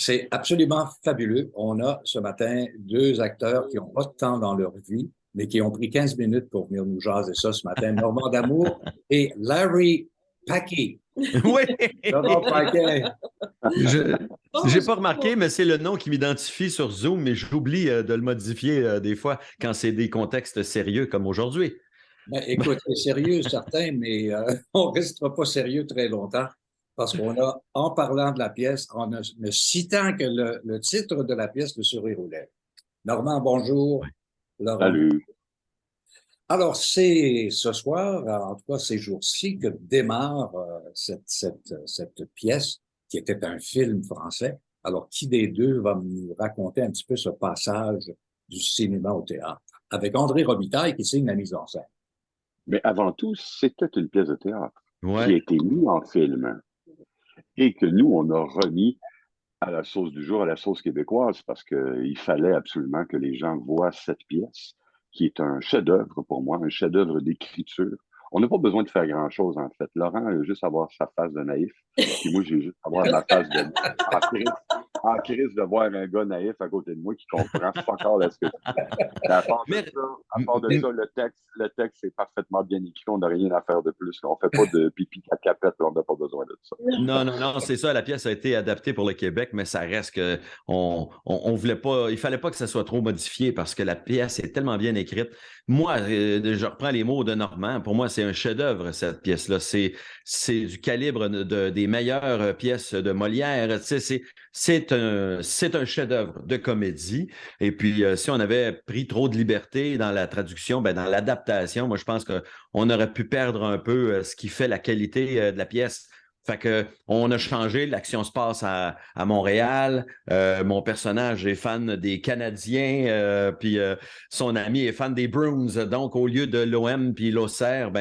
C'est absolument fabuleux. On a ce matin deux acteurs qui n'ont pas de temps dans leur vie, mais qui ont pris 15 minutes pour venir nous jaser ça ce matin. Normand D'Amour et Larry Paquet. Oui! Laurent Paquet. Je j'ai pas Bonjour. remarqué, mais c'est le nom qui m'identifie sur Zoom, mais j'oublie de le modifier des fois quand c'est des contextes sérieux comme aujourd'hui. Ben, écoute, c'est sérieux, certain, mais on ne restera pas sérieux très longtemps parce qu'on a, en parlant de la pièce, en ne citant que le titre de la pièce, Le sourire aux lèvres. Normand, bonjour. Laurent. Salut. Alors, c'est ce soir, en tout cas ces jours-ci, que démarre cette pièce qui était un film français. Alors, qui des deux va nous raconter un petit peu ce passage du cinéma au théâtre? Avec André Robitaille qui signe la mise en scène. Mais avant tout, c'était une pièce de théâtre qui a Ouais. été mise en film et que nous, on a remis à la sauce du jour, à la sauce québécoise, parce qu'il fallait absolument que les gens voient cette pièce, qui est un chef-d'œuvre pour moi, un chef-d'œuvre d'écriture. On n'a pas besoin de faire grand-chose, en fait. Laurent a juste à avoir sa face de naïf, puis moi, j'ai juste à avoir ma face de en crise de voir un gars naïf à côté de moi qui comprend fuck all à ce que je dis. Mais Mais, à part de ça, le texte est parfaitement bien écrit. On n'a rien à faire de plus. On ne fait pas de pipi cacapette, on n'a pas besoin de ça. non, non, non, c'est ça. La pièce a été adaptée pour le Québec, mais ça reste que on voulait pas. Il fallait pas que ça soit trop modifié parce que la pièce est tellement bien écrite. Moi, je reprends les mots de Normand. Pour moi, c'est un chef-d'œuvre cette pièce-là. C'est du calibre des meilleures pièces de Molière. Tu sais, c'est un chef-d'œuvre de comédie. Et puis, si on avait pris trop de liberté dans la traduction, ben dans l'adaptation, moi, je pense qu'on aurait pu perdre un peu ce qui fait la qualité de la pièce. Fait que on a changé, l'action se passe à Montréal. Mon personnage est fan des Canadiens, puis son ami est fan des Bruins. Donc, au lieu de l'OM puis l'Auxerre,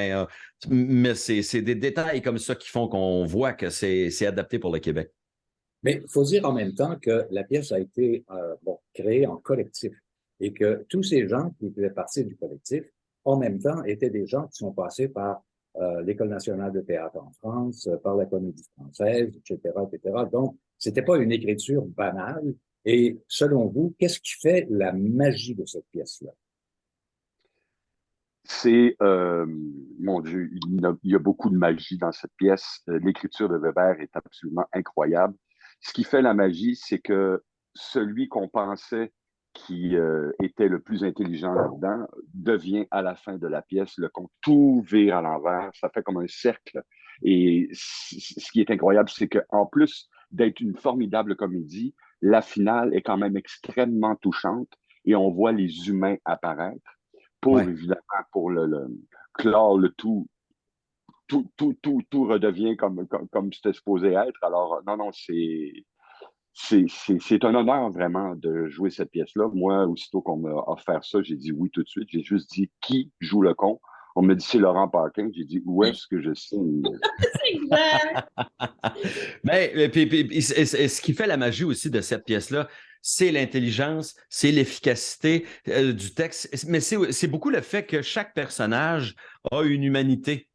mais c'est des détails comme ça qui font qu'on voit que c'est adapté pour le Québec. Mais il faut dire en même temps que la pièce a été créée en collectif et que tous ces gens qui faisaient partie du collectif, en même temps, étaient des gens qui sont passés par l'École nationale de théâtre en France, par la Comédie française, etc., etc. Donc, c'était pas une écriture banale. Et selon vous, qu'est-ce qui fait la magie de cette pièce-là? C'est, mon Dieu, il y a beaucoup de magie dans cette pièce. L'écriture de Weber est absolument incroyable. Ce qui fait la magie, c'est que celui qu'on pensait qui était le plus intelligent là-dedans devient à la fin de la pièce le con. Tout vire à l'envers, ça fait comme un cercle. Et ce qui est incroyable, c'est qu'en plus d'être une formidable comédie, la finale est quand même extrêmement touchante et on voit les humains apparaître pour, Ouais. évidemment, pour clore le tout. Tout redevient comme c'était supposé être. Alors, non, non, c'est un honneur vraiment de jouer cette pièce-là. Moi, aussitôt qu'on m'a offert ça, j'ai dit oui tout de suite. J'ai juste dit qui joue le con. On me dit c'est Laurent Paquin. J'ai dit où est-ce que je signe? C'est exact. Mais ce qui fait la magie aussi de cette pièce-là, c'est l'intelligence, c'est l'efficacité du texte, mais c'est beaucoup le fait que chaque personnage a une humanité.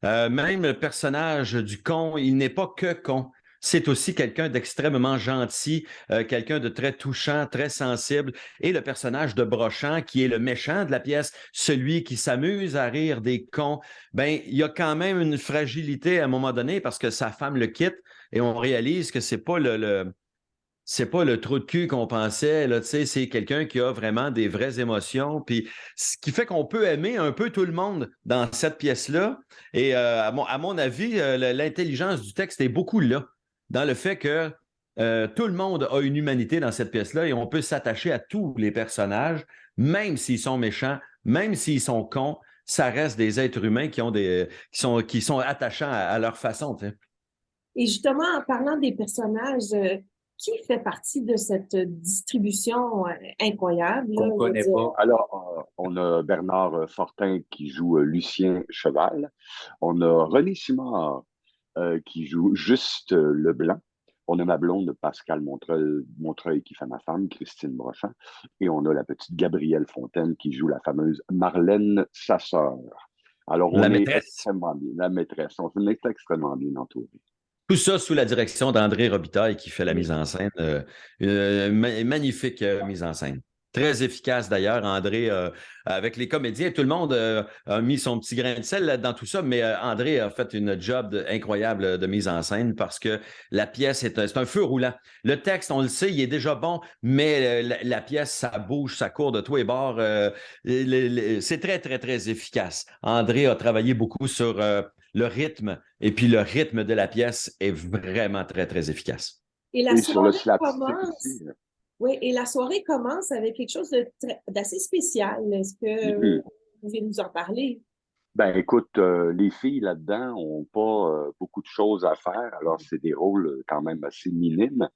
Même le personnage du con, il n'est pas que con. C'est aussi quelqu'un d'extrêmement gentil, quelqu'un de très touchant, très sensible. Et le personnage de Brochant, qui est le méchant de la pièce, celui qui s'amuse à rire des cons, ben, il y a quand même une fragilité à un moment donné parce que sa femme le quitte et on réalise que c'est pas le trou de cul qu'on pensait, là, tu sais, c'est quelqu'un qui a vraiment des vraies émotions, puis ce qui fait qu'on peut aimer un peu tout le monde dans cette pièce-là. Et à mon avis, l'intelligence du texte est beaucoup là, dans le fait que tout le monde a une humanité dans cette pièce-là et on peut s'attacher à tous les personnages, même s'ils sont méchants, même s'ils sont cons, ça reste des êtres humains qui sont attachants à leur façon, tu sais. Et justement, en parlant des personnages, qui fait partie de cette distribution incroyable, là, Qu'on je veux connaît dire? pas. Alors, on a Bernard Fortin qui joue Lucien Cheval. On a René Simard qui joue juste Leblanc. On a ma blonde Pascal Montreuil qui fait ma femme, Christine Brochant. Et on a la petite Gabrielle Fontaine qui joue la fameuse Marlène, sa sœur. Alors, La on est maîtresse. extrêmement bien, la maîtresse, on est extrêmement bien entouré. Tout ça sous la direction d'André Robitaille qui fait la mise en scène. Magnifique mise en scène. Très efficace d'ailleurs, André, avec les comédiens. Tout le monde a mis son petit grain de sel dans tout ça, mais André a fait une job incroyable de mise en scène parce que la pièce, c'est un feu roulant. Le texte, on le sait, il est déjà bon, mais la pièce, ça bouge, ça court de tous les bords. C'est très, très, très efficace. André a travaillé beaucoup sur le rythme, et puis le rythme de la pièce est vraiment très, très efficace. Et la Et sur le soirée slapstick commence. aussi. Oui, et la soirée commence avec quelque chose d'assez spécial. Est-ce que vous pouvez nous en parler? Ben écoute, les filles là-dedans ont pas beaucoup de choses à faire, alors c'est des rôles quand même assez minimes.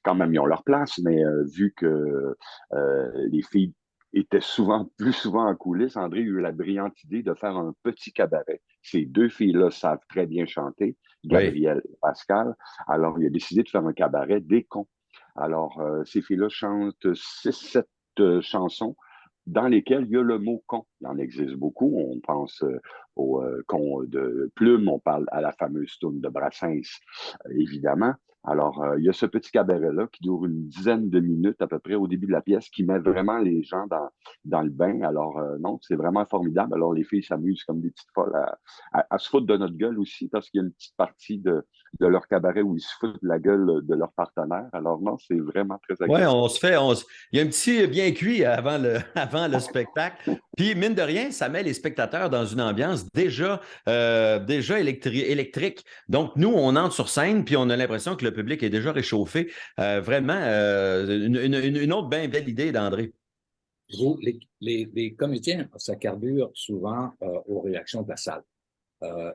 Quand même, ils ont leur place, mais vu que les filles étaient plus souvent en coulisses, André a eu la brillante idée de faire un petit cabaret. Ces deux filles-là savent très bien chanter, Oui. Gabrielle et Pascal. Alors, il a décidé de faire un cabaret des cons. Alors, ces filles-là chantent 6, 7 chansons dans lesquelles il y a le mot con. Il en existe beaucoup. On pense au con de Plume, on parle à la fameuse tourne de Brassens, évidemment. Alors, il y a ce petit cabaret-là qui dure une dizaine de minutes à peu près au début de la pièce, qui met vraiment les gens dans le bain. Alors, non, c'est vraiment formidable. Alors, les filles s'amusent comme des petites folles à se foutre de notre gueule aussi, parce qu'il y a une petite partie de leur cabaret où ils se foutent de la gueule de leur partenaire. Alors, non, c'est vraiment très Oui, agréable. il y a un petit bien cuit avant avant le spectacle. Puis, mine de rien, ça met les spectateurs dans une ambiance déjà électrique. Donc, nous, on entre sur scène, puis on a l'impression que le public est déjà réchauffé. Vraiment, une autre bien belle idée d'André. Les comédiens, ça carbure souvent aux réactions de la salle.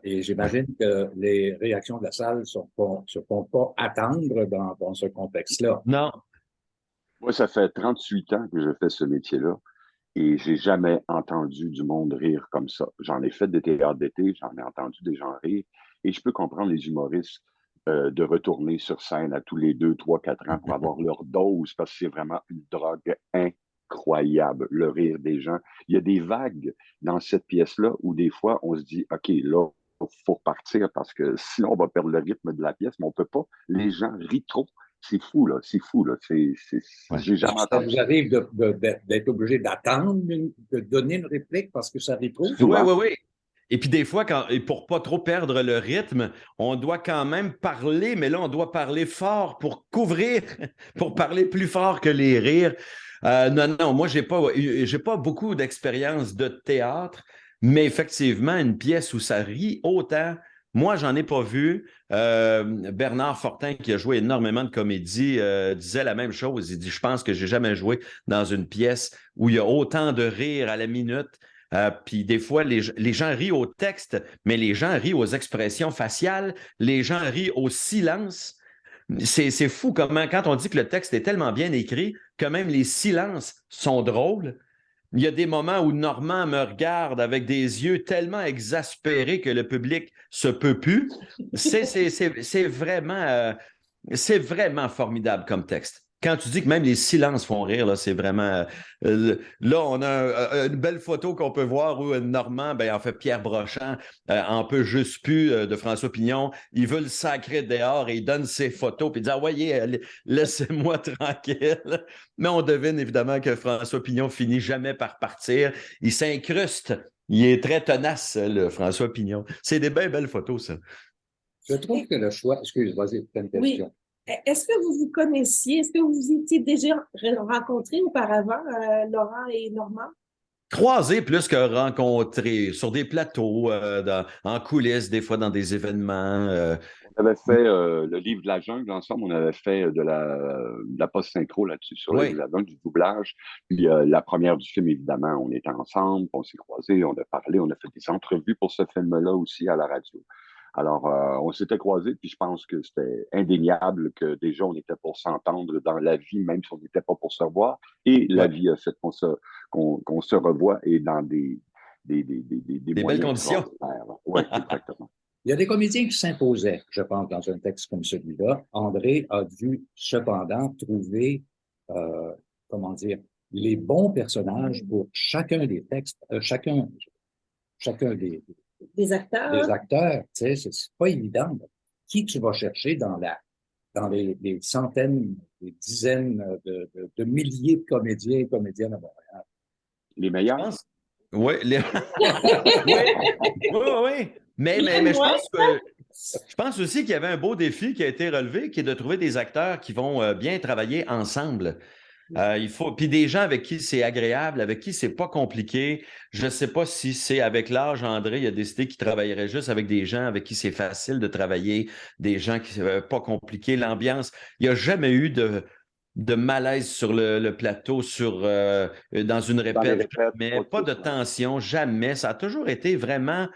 Et j'imagine que les réactions de la salle se font pas attendre dans ce contexte-là. Non. Moi, ça fait 38 ans que je fais ce métier-là et j'ai jamais entendu du monde rire comme ça. J'en ai fait des théâtres d'été, j'en ai entendu des gens rire et je peux comprendre les humoristes de retourner sur scène à tous les 2, 3, 4 ans pour avoir leur dose parce que c'est vraiment une drogue incroyable, le rire des gens. Il y a des vagues dans cette pièce-là où des fois on se dit, OK, là, il faut repartir parce que sinon on va perdre le rythme de la pièce, mais on peut pas. Les gens rient trop. C'est fou, là. C'est fou, là. Ouais. J'ai jamais Ça entendu vous ça. arrive d'être obligé d'attendre, de donner une réplique parce que ça rit trop? Oui, Souvent. oui, oui. Et puis des fois, et pour pas trop perdre le rythme, on doit quand même parler, mais là, on doit parler fort pour couvrir, pour parler plus fort que les rires. Non, non, moi, j'ai pas beaucoup d'expérience de théâtre, mais effectivement, une pièce où ça rit autant, moi, j'en ai pas vu. Bernard Fortin, qui a joué énormément de comédie, disait la même chose. Il dit, je pense que j'ai jamais joué dans une pièce où il y a autant de rires à la minute. Puis des fois, les gens rient au texte, mais les gens rient aux expressions faciales, les gens rient au silence. C'est fou comment, quand on dit que le texte est tellement bien écrit, que même les silences sont drôles. Il y a des moments où Normand me regarde avec des yeux tellement exaspérés que le public se peut plus. C'est vraiment formidable comme texte. Quand tu dis que même les silences font rire, là, c'est vraiment. Là, on a une belle photo qu'on peut voir où Normand, ben, en fait, Pierre Brochant, en peut juste plus de François Pignon. Il veut le sacrer dehors et il donne ses photos puis il dit ah, voyez, laissez-moi tranquille. Mais on devine évidemment que François Pignon finit jamais par partir. Il s'incruste. Il est très tenace, le François Pignon. C'est des bien belles photos, ça. Je trouve que le choix, excuse, vas-y, t'as une Oui. question. Est-ce que vous vous connaissiez? Est-ce que vous vous étiez déjà rencontrés auparavant, Laurent et Normand? Croisés plus que rencontrés sur des plateaux, en coulisses, des fois dans des événements. On avait fait le livre de la jungle ensemble. On avait fait de la post-synchro là-dessus, sur le livre Oui, de la jungle, du doublage. Puis la première du film, évidemment, on était ensemble, on s'est croisés, on a parlé, on a fait des entrevues pour ce film-là aussi à la radio. Alors, on s'était croisés, puis je pense que c'était indéniable que déjà on était pour s'entendre dans la vie, même si on n'était pas pour se revoir. Et la ouais. vie a fait qu'on se revoit et dans des Des belles moyens conditions. extraordinaires. Oui, exactement. Il y a des comédiens qui s'imposaient, je pense, dans un texte comme celui-là. André a dû cependant trouver, comment dire, les bons personnages pour chacun des textes, chacun Des acteurs? des acteurs. Tu sais, c'est pas évident. qui tu vas chercher dans les centaines, des dizaines de milliers de comédiens et comédiennes à Montréal. Les Je meilleurs? pense. Oui, oui. Mais je pense aussi qu'il y avait un beau défi qui a été relevé, qui est de trouver des acteurs qui vont bien travailler ensemble. Puis des gens avec qui c'est agréable, avec qui c'est pas compliqué. Je ne sais pas si c'est avec l'âge, André, il a décidé qu'il travaillerait juste avec des gens avec qui c'est facile de travailler, des gens qui pas compliqués. L'ambiance, il n'y a jamais eu de malaise sur le plateau, dans une Dans les répète, répètes, mais ok, pas de tension, jamais. Ça a toujours été vraiment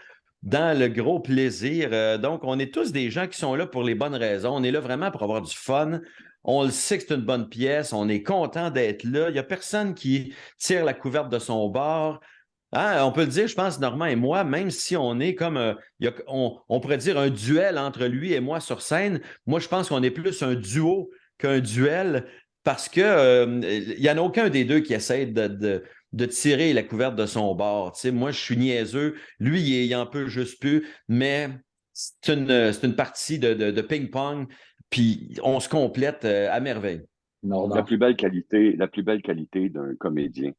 dans le gros plaisir. Donc, on est tous des gens qui sont là pour les bonnes raisons. On est là vraiment pour avoir du fun. On le sait que c'est une bonne pièce. On est content d'être là. Il n'y a personne qui tire la couverte de son bord. Hein, on peut le dire, je pense, Normand et moi, même si on est comme, on pourrait dire un duel entre lui et moi sur scène, moi, je pense qu'on est plus un duo qu'un duel parce que il n'y en a aucun des deux qui essaie de tirer la couverte de son bord. Tu sais, moi, je suis niaiseux. Lui, il en peut juste plus, mais c'est une partie de ping-pong, puis on se complète à merveille. La Normand. plus belle qualité, la plus belle qualité d'un comédien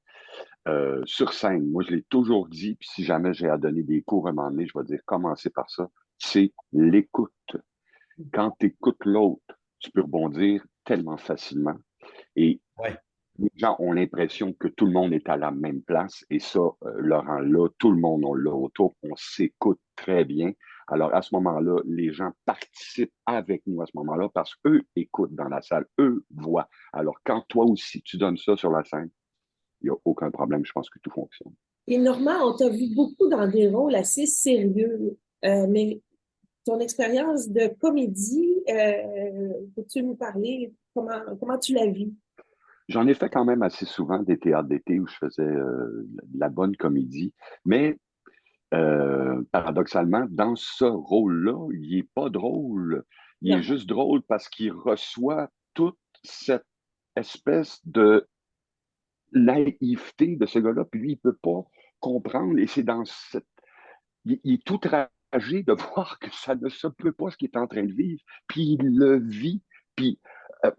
sur scène, moi je l'ai toujours dit, puis si jamais j'ai à donner des cours à un moment donné, je vais dire commencer par ça, c'est l'écoute. Quand tu écoutes l'autre, tu peux rebondir tellement facilement. Et Ouais. les gens ont l'impression que tout le monde est à la même place. Et ça, Laurent, là, tout le monde, on l'a autour. On s'écoute très bien. Alors, à ce moment-là, les gens participent avec nous à ce moment-là parce qu'eux écoutent dans la salle, eux voient. Alors, quand toi aussi, tu donnes ça sur la scène, il n'y a aucun problème. Je pense que tout fonctionne. Et Normand, on t'a vu beaucoup dans des rôles assez sérieux, mais ton expérience de comédie, peux-tu nous parler comment tu la vis? J'en ai fait quand même assez souvent des théâtres d'été où je faisais de la bonne comédie, mais paradoxalement, dans ce rôle-là, il n'est pas drôle. Il est Non. juste drôle parce qu'il reçoit toute cette espèce de naïveté de ce gars-là, puis lui, il ne peut pas comprendre, et c'est dans cette... Il est tout outragé de voir que ça ne se peut pas ce qu'il est en train de vivre, puis il le vit, puis euh,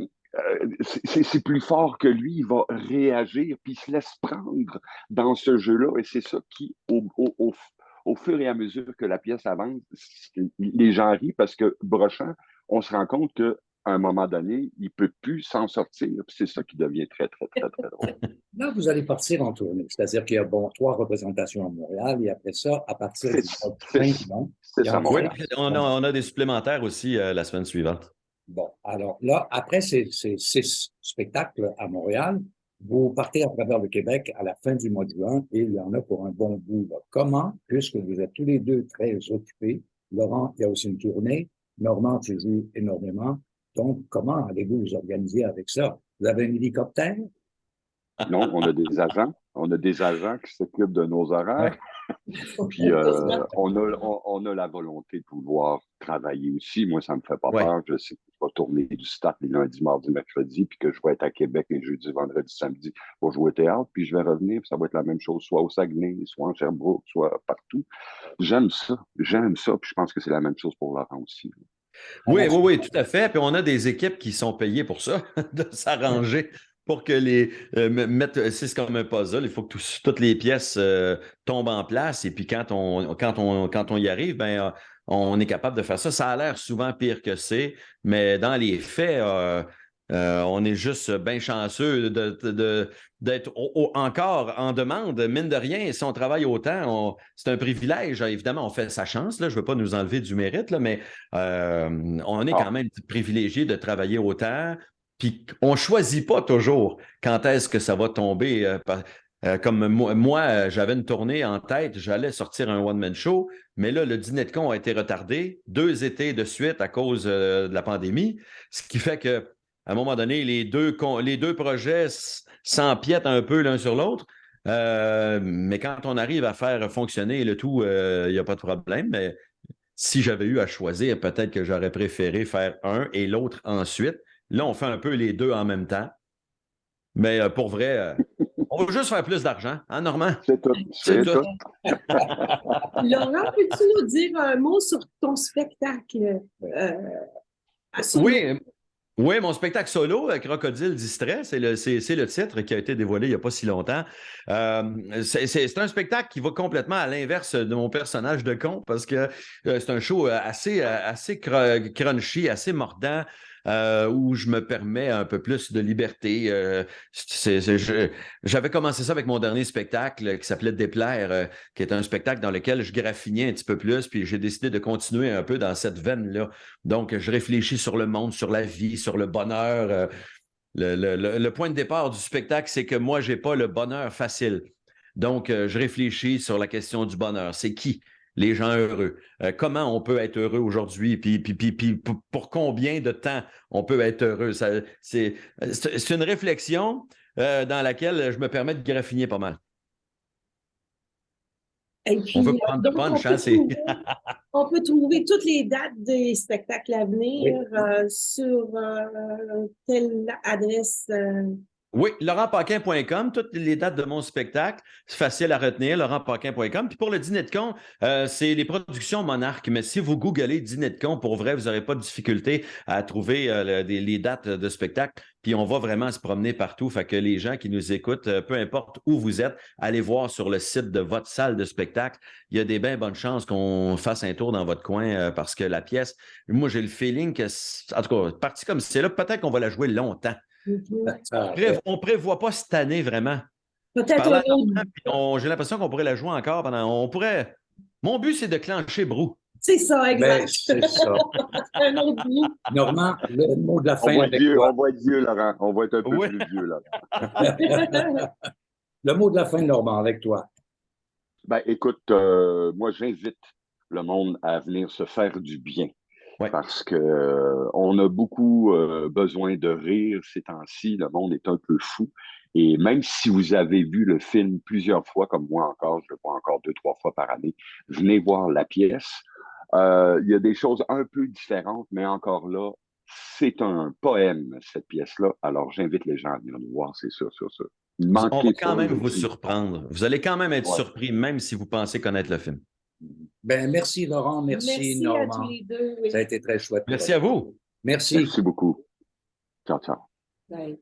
c'est plus fort que lui, il va réagir, puis il se laisse prendre dans ce jeu-là, et c'est ça qui, au fur et à mesure que la pièce avance, les gens rient parce que Brochant, on se rend compte que à un moment donné, il ne peut plus s'en sortir. Puis c'est ça qui devient très, très, très, très drôle. Là, vous allez partir en tournée. C'est-à-dire qu'il y a, bon, 3 représentations à Montréal et après ça, à partir du mois de juin, C'est il y ça, en Oui, aura. Montréal. on a des supplémentaires aussi la semaine suivante. Bon, alors là, après ces 6 spectacles à Montréal, vous partez à travers le Québec à la fin du mois de juin et il y en a pour un bon bout. Là. Comment, puisque vous êtes tous les deux très occupés, Laurent, il y a aussi une tournée, Normand, tu joues énormément, donc comment allez-vous vous organiser avec ça? Vous avez un hélicoptère? Non, on a des agents. On a des agents qui s'occupent de nos horaires. Puis on a la volonté de pouvoir travailler aussi. Moi, ça ne me fait pas Ouais. peur. Je sais que je vais tourner du stade les lundis, mardis, mercredis, puis que je vais être à Québec les jeudis, vendredis, samedi pour jouer au théâtre. Puis je vais revenir, puis ça va être la même chose, soit au Saguenay, soit en Sherbrooke, soit partout. J'aime ça. J'aime ça. Puis je pense que c'est la même chose pour Laurent aussi. Oui, tout à fait. Puis on a des équipes qui sont payées pour ça, de s'arranger pour que c'est comme un puzzle. Il faut que toutes les pièces tombent en place. Et puis quand on y arrive, ben, on est capable de faire ça. Ça a l'air souvent pire que c'est, mais dans les faits, on est juste bien chanceux d'être encore en demande. Mine de rien, si on travaille autant, c'est un privilège. Évidemment, on fait sa chance. Là. Je ne veux pas nous enlever du mérite, là, mais on est quand même privilégié de travailler autant. Puis on ne choisit pas toujours quand est-ce que ça va tomber. Comme moi, j'avais une tournée en tête, j'allais sortir un one-man show, mais là, le dîner de con a été retardé 2 étés de suite à cause de la pandémie, ce qui fait que à un moment donné, les deux projets s'empiètent un peu l'un sur l'autre. Mais quand on arrive à faire fonctionner le tout, il n'y a pas de problème. Mais si j'avais eu à choisir, peut-être que j'aurais préféré faire un et l'autre ensuite. Là, on fait un peu les deux en même temps. Mais pour vrai, On veut juste faire plus d'argent, hein, Normand? C'est tout. C'est tout. Laurent, peux-tu nous dire un mot sur ton spectacle à solo? Oui, oui, mon spectacle solo, Crocodile distrait, c'est le titre qui a été dévoilé il n'y a pas si longtemps. C'est un spectacle qui va complètement à l'inverse de mon personnage de con parce que c'est un show assez crunchy, assez mordant. Où je me permets un peu plus de liberté. J'avais commencé ça avec mon dernier spectacle qui s'appelait Déplaire, qui est un spectacle dans lequel je graffinais un petit peu plus, puis j'ai décidé de continuer un peu dans cette veine-là. Donc, je réfléchis sur le monde, sur la vie, sur le bonheur. Le point de départ du spectacle, c'est que moi, je n'ai pas le bonheur facile. Donc, je réfléchis sur la question du bonheur. C'est qui les gens heureux? Comment on peut être heureux aujourd'hui? Puis pour combien de temps on peut être heureux? C'est une réflexion dans laquelle je me permets de graffiner pas mal. Et puis, On veut prendre de donc, punch, on peut trouver toutes les dates des spectacles à venir sur quelle adresse? Oui, laurentpaquin.com, toutes les dates de mon spectacle, c'est facile à retenir, laurentpaquin.com. Puis pour le dîner de con, c'est les productions Monarque, mais si vous googlez dîner de con, pour vrai, vous n'aurez pas de difficulté à trouver les dates de spectacle. Puis on va vraiment se promener partout, fait que les gens qui nous écoutent, peu importe où vous êtes, allez voir sur le site de votre salle de spectacle. Il y a des bien bonnes chances qu'on fasse un tour dans votre coin parce que la pièce, moi j'ai le feeling que, en tout cas, partie comme c'est là, peut-être qu'on va la jouer longtemps. On prévoit pas cette année vraiment. Peut-être un autre. J'ai l'impression qu'on pourrait la jouer encore pendant. Mon but, c'est de clencher Brou. C'est ça, exact. C'est ça. Un autre bout. Normand, le mot de la fin. On va être vieux, Laurent. On va être un peu plus vieux, Laurent. Le mot de la fin, Normand, avec toi. Ben, écoute, moi, j'invite le monde à venir se faire du bien. Ouais. Parce que on a beaucoup besoin de rire ces temps-ci. Le monde est un peu fou. Et même si vous avez vu le film plusieurs fois, comme moi encore, je le vois encore 2-3 fois par année, venez voir la pièce. Il y a des choses un peu différentes, mais encore là, c'est un poème, cette pièce-là. Alors, j'invite les gens à venir nous voir, c'est sûr. On va quand même vous surprendre. Vous allez quand même être surpris, même si vous pensez connaître le film. Ben, merci, Laurent. Merci, Normand. À tous les deux. Oui. Ça a été très chouette. Merci à vous. Merci. Merci beaucoup. Ciao. Bye.